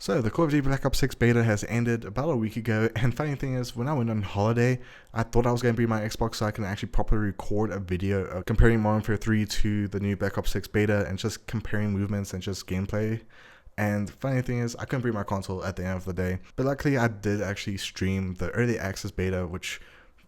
So the Call of Duty Black Ops 6 beta has ended about a week ago, and funny thing is, when I went on holiday, I thought I was going to bring my Xbox so I can actually properly record a video of comparing Modern Warfare 3 to the new Black Ops 6 beta and just comparing movements and just gameplay. And funny thing is, I couldn't bring my console at the end of the day, but luckily I did actually stream the early access beta, which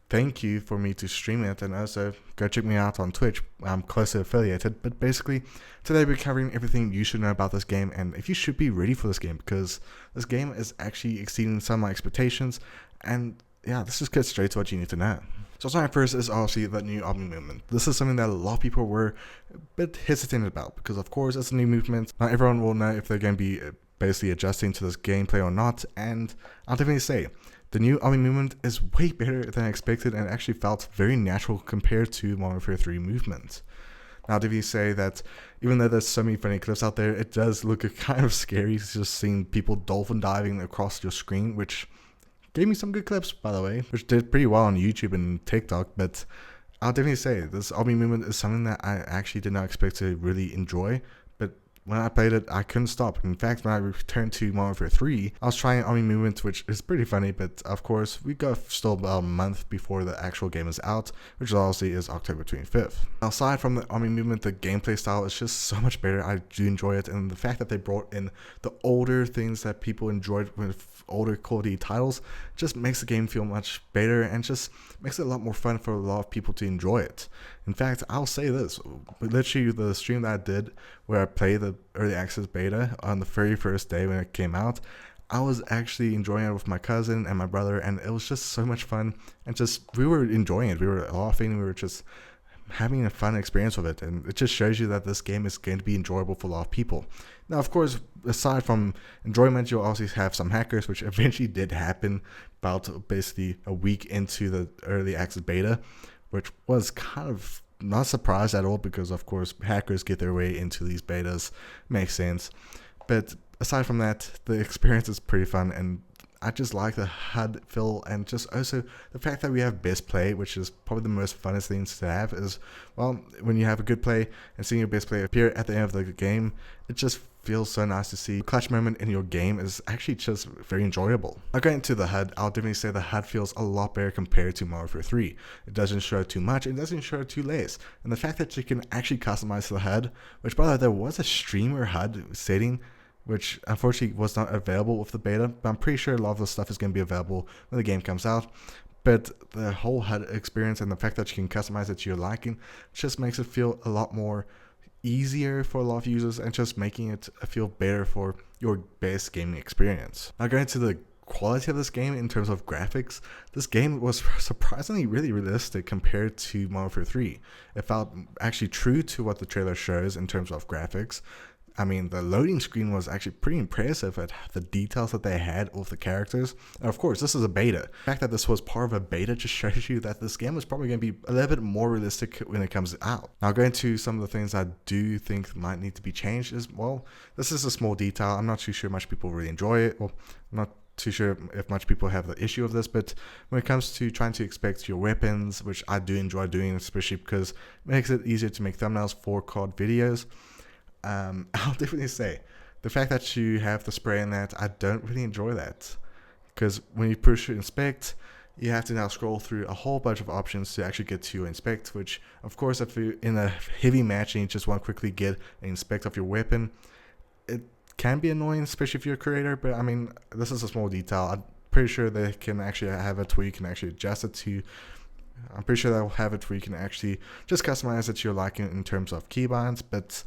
thank you for me to stream it, and also go check me out on Twitch. I'm closely affiliated, but basically today we're covering everything you should know about this game and if you should be ready for this game, because this game is actually exceeding some of my expectations. And yeah, let's just get straight to what you need to know. So starting first is obviously the new army movement. This is something that a lot of people were a bit hesitant about because of course it's a new movement. Not everyone will know if they're going to be basically adjusting to this gameplay or not, and I'll definitely say the new army movement is way better than I expected and actually felt very natural compared to Modern Warfare 3 movement. Now, did you say that even though there's so many funny clips out there, it does look kind of scary just seeing people dolphin diving across your screen, which gave me some good clips, by the way, which did pretty well on YouTube and TikTok. But I'll definitely say this army movement is something that I actually did not expect to really enjoy. But when I played it, I couldn't stop. In fact, when I returned to Modern Warfare 3, I was trying army movement, which is pretty funny, but of course, we got still about a month before the actual game is out, which obviously is October 25th. Aside from the army movement, the gameplay style is just so much better. I do enjoy it, and the fact that they brought in the older things that people enjoyed with older Call of Duty titles just makes the game feel much better and just makes it a lot more fun for a lot of people to enjoy it. In fact, I'll say this, literally the stream that I did where I played the early access beta on the very first day when it came out, I was actually enjoying it with my cousin and my brother, and it was just so much fun, and just we were enjoying it, we were laughing, we were just having a fun experience with it, and it just shows you that this game is going to be enjoyable for a lot of people. Now, of course, aside from enjoyment, you'll also have some hackers, which eventually did happen about basically a week into the early access beta, which was kind of not surprised at all because, of course, hackers get their way into these betas. Makes sense. But aside from that, the experience is pretty fun, and I just like the HUD feel, and just also the fact that we have best play, which is probably the most funnest things to have. Is, well, when you have a good play and seeing your best player appear at the end of the game, it just feels so nice to see. Clutch moment in your game is actually just very enjoyable. Now, going to the HUD, I'll definitely say the HUD feels a lot better compared to Modern Warfare 3. It doesn't show too much, it doesn't show too less. And the fact that you can actually customize the HUD, which by the way, there was a streamer HUD setting, which unfortunately was not available with the beta, but I'm pretty sure a lot of the stuff is going to be available when the game comes out. But the whole HUD experience and the fact that you can customize it to your liking just makes it feel a lot more easier for a lot of users and just making it feel better for your best gaming experience. Now, going to the quality of this game in terms of graphics, this game was surprisingly really realistic compared to Modern Warfare 3. It felt actually true to what the trailer shows in terms of graphics. I mean, the loading screen was actually pretty impressive at the details that they had with the characters. And of course, this is a beta. The fact that this was part of a beta just shows you that this game is probably going to be a little bit more realistic when it comes out. Now, going to some of the things I do think might need to be changed is, well, this is a small detail. I'm not too sure much people really enjoy it. Well, I'm not too sure if much people have the issue of this, but when it comes to trying to inspect your weapons, which I do enjoy doing, especially because it makes it easier to make thumbnails for COD videos, I'll definitely say the fact that you have the spray in that, I don't really enjoy that, because when you push inspect, you have to now scroll through a whole bunch of options to actually get to inspect, which of course if you're in a heavy match and you just want to quickly get an inspect of your weapon, it can be annoying, especially if you're a creator. But I mean, this is a small detail. I'm pretty sure they can actually have it where you can actually adjust it to, I'm pretty sure they'll have it where you can actually just customize it to your liking in terms of keybinds. But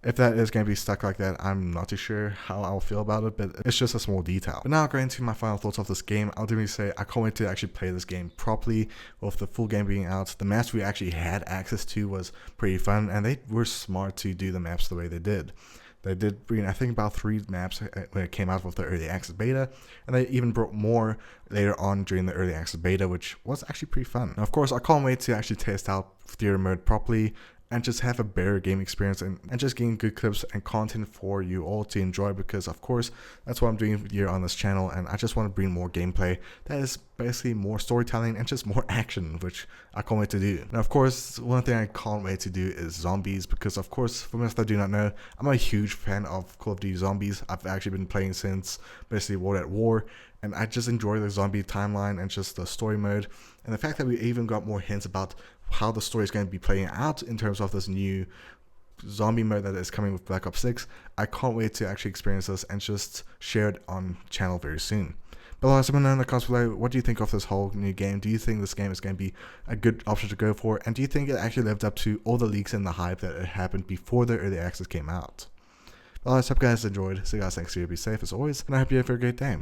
if that is going to be stuck like that, I'm not too sure how I'll feel about it, but it's just a small detail. But now going to my final thoughts of this game, I'll definitely say I can't wait to actually play this game properly with the full game being out. The maps we actually had access to was pretty fun, and they were smart to do the maps the way they did. They did bring, I think, about 3 maps when it came out with the early access beta, and they even brought more later on during the early access beta, which was actually pretty fun. Now, of course, I can't wait to actually test out theater mode properly and just have a better game experience and just getting good clips and content for you all to enjoy, because of course that's what I'm doing here on this channel, and I just want to bring more gameplay that is basically more storytelling and just more action, which I can't wait to do. And of course, one thing I can't wait to do is zombies, because of course, for most that do not know, I'm a huge fan of Call of Duty Zombies. I've actually been playing since basically World at War, and I just enjoy the zombie timeline and just the story mode, and the fact that we even got more hints about how the story is going to be playing out in terms of this new zombie mode that is coming with Black Ops 6. I can't wait to actually experience this and just share it on channel very soon. But let us know in the comments below, what do you think of this whole new game? Do you think this game is going to be a good option to go for? And do you think it actually lived up to all the leaks and the hype that it happened before the early access came out? Well, I hope you guys enjoyed. So guys, thanks for you. Be safe as always, and I hope you have a great day.